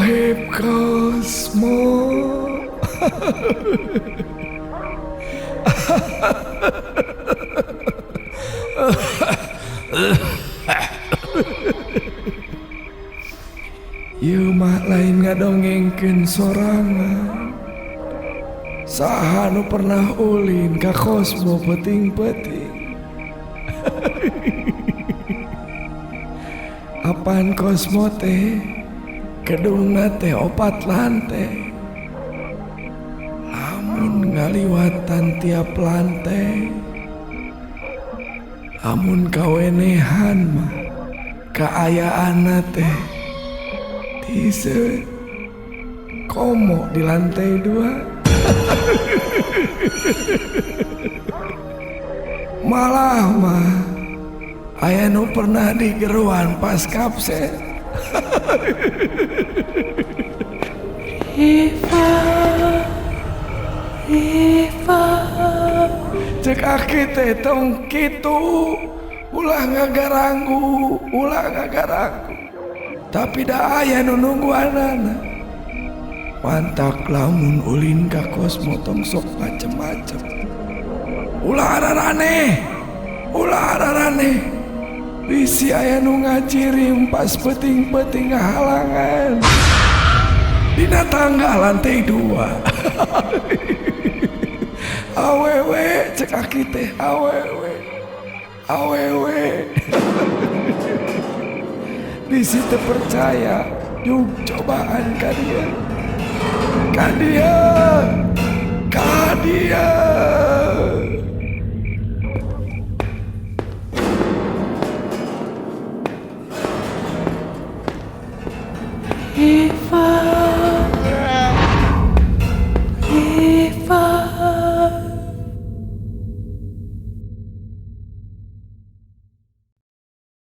Sohib Cosmo. Ieu mah lain ngadongengkeun sorangan. Saha nu pernah ulin ka Cosmo peuting-peuting. Apaan Cosmo teh? Gedungna teh 4 lantai. Lamun ngaliwatan tiap lantai, lamun kawenehan mah kaayaanna teh diseut komo di lantai 2. Malah mah aya nu pernah digeruan pas kapset. Iva cek aki teh tong kitu ulah ngagarangu tapi da aya nu nungguanana. Mantak lamun ulin ka Cosmo tong sok macem-macem. Ulah araraneh bisi aya nu ngacirim pas peuting-peuting ngahalangan dina tangga lantai 2. Awewe cek aki teh awewe bisi teu percaya yuk cobaan ka dia. Iva